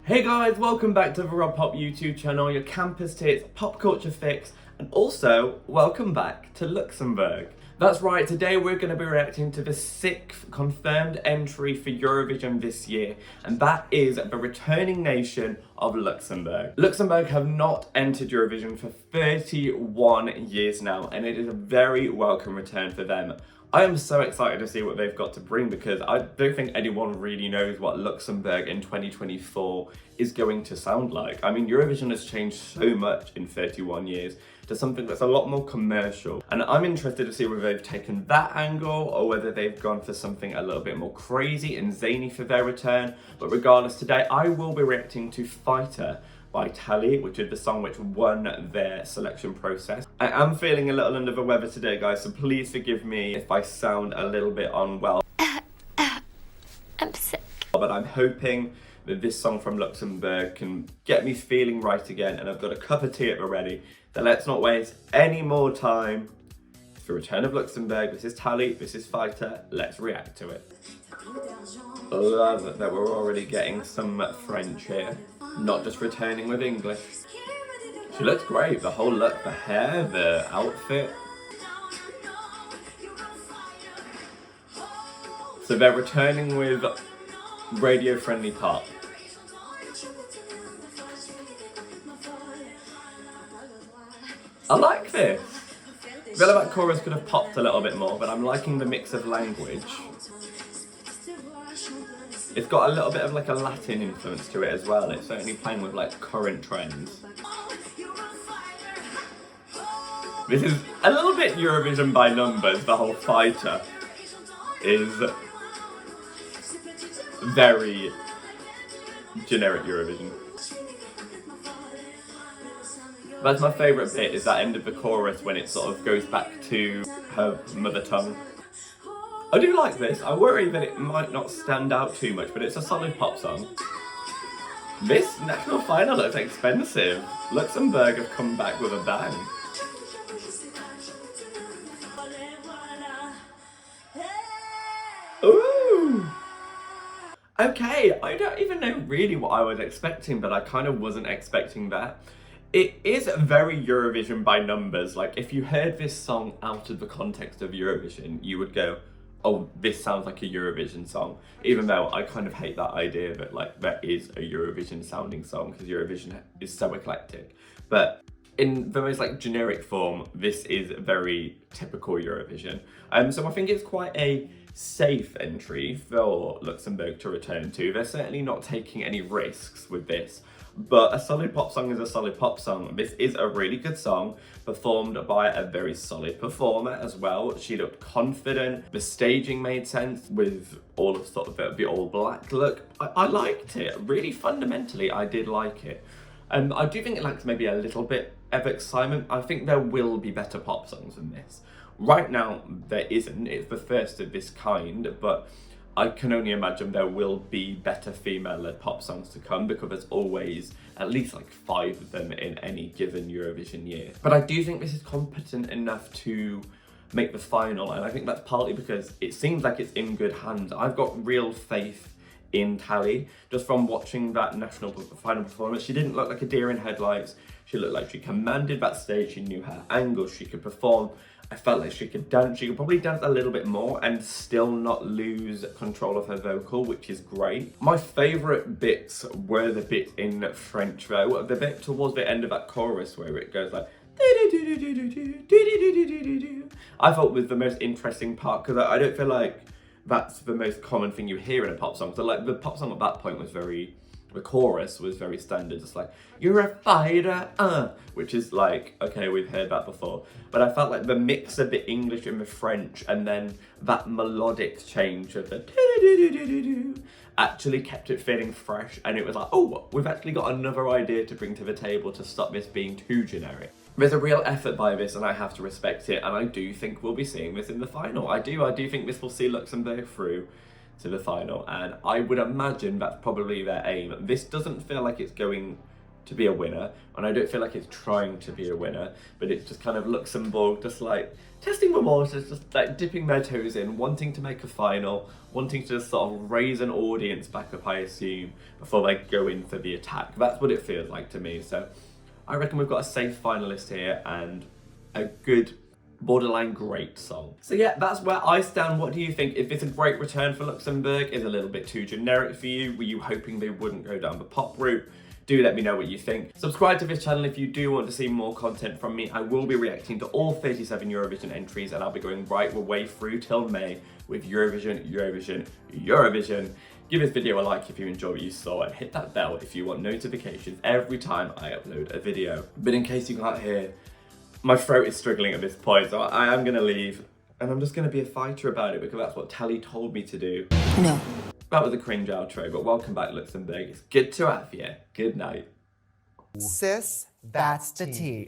Hey guys, welcome back to the Rob Pop YouTube channel, your campus tits, pop culture fix, and also welcome back to Luxembourg. That's right, today we're going to be reacting to the 6th confirmed entry for Eurovision this year, and that is the returning nation of Luxembourg. Luxembourg have not entered Eurovision for 31 years now, and it is a very welcome return for them. I am so excited to see what they've got to bring because I don't think anyone really knows what Luxembourg in 2024 is going to sound like. I mean, Eurovision has changed so much in 31 years to something that's a lot more commercial. And I'm interested to see whether they've taken that angle or whether they've gone for something a little bit more crazy and zany for their return. But regardless, today I will be reacting to Fighter by Tali, which is the song which won their selection process. I am feeling a little under the weather today, guys, so please forgive me if I sound a little bit unwell. I'm sick. But I'm hoping that this song from Luxembourg can get me feeling right again, and I've got a cup of tea at the ready. So let's not waste any more time. It's the return of Luxembourg. This is Tali, this is Fighter. Let's react to it. Love it that we're already getting some French here. Not just returning with English. She looks great, the whole look, the hair, the outfit. So they're returning with radio-friendly pop. I like this. I feel like that chorus could have popped a little bit more, but I'm liking the mix of language. It's got a little bit of like a Latin influence to it as well. It's certainly playing with like current trends. This is a little bit Eurovision by numbers. The whole Fighter is very generic Eurovision. That's my favourite bit, is that end of the chorus when it sort of goes back to her mother tongue. I do like this. I worry that it might not stand out too much, but it's a solid pop song. This national final looks expensive. Luxembourg have come back with a bang. Ooh! Okay, I don't even know really what I was expecting, but I kind of wasn't expecting that. It is very Eurovision by numbers. Like, if you heard this song out of the context of Eurovision, you would go, oh, this sounds like a Eurovision song. Even though I kind of hate that idea that like there is a Eurovision sounding song, because Eurovision is so eclectic. But in the most like generic form, this is very typical Eurovision. So I think it's quite a safe entry for Luxembourg to return to. They're certainly not taking any risks with this. But a solid pop song is a solid pop song. This is a really good song, performed by a very solid performer as well. She looked confident. The staging made sense with all of sort of the all black look. I liked it. Really fundamentally, I did like it. I do think it lacks maybe a little bit of excitement. I think there will be better pop songs than this. Right now, there isn't. It's the first of this kind, but I can only imagine there will be better female-led pop songs to come, because there's always at least like 5 of them in any given Eurovision year. But I do think this is competent enough to make the final, and I think that's partly because it seems like it's in good hands. I've got real faith in Tali, just from watching that national final performance. She didn't look like a deer in headlights. She looked like she commanded that stage. She knew her angles, she could perform. I felt like she could dance. She could probably dance a little bit more and still not lose control of her vocal, which is great. My favourite bits were the bits in French though. The bit towards the end of that chorus where it goes like I thought was the most interesting part, because I don't feel like that's the most common thing you hear in a pop song. So like the pop song at that point was the chorus was very standard, just like, you're a fighter, which is like, okay, we've heard that before. But I felt like the mix of the English and the French, and then that melodic change of the actually kept it feeling fresh, and it was like, oh, we've actually got another idea to bring to the table to stop this being too generic. There's a real effort by this, and I have to respect it, and I do think we'll be seeing this in the final. I do think this will see Luxembourg through to the final, and I would imagine that's probably their aim. This doesn't feel like it's going to be a winner, and I don't feel like it's trying to be a winner, but it's just kind of Luxembourg just like testing the waters, just like dipping their toes in, wanting to make a final, wanting to just sort of raise an audience back up, I assume, before they go in for the attack. That's what it feels like to me. So I reckon we've got a safe finalist here and a good, borderline great song. So yeah, that's where I stand. What do you think? Is this a great return for Luxembourg? Is it a little bit too generic for you? Were you hoping they wouldn't go down the pop route? Do let me know what you think. Subscribe to this channel if you do want to see more content from me. I will be reacting to all 37 Eurovision entries, and I'll be going right the way through till May with Eurovision, Eurovision, Eurovision. Give this video a like if you enjoyed what you saw, and hit that bell if you want notifications every time I upload a video. But in case you can't hear, my throat is struggling at this point, so I am gonna leave, and I'm just gonna be a fighter about it because that's what Tali told me to do. No. That was a cringe outro, but welcome back, Luxembourg. It's good to have you. Good night. Sis, that's the tea.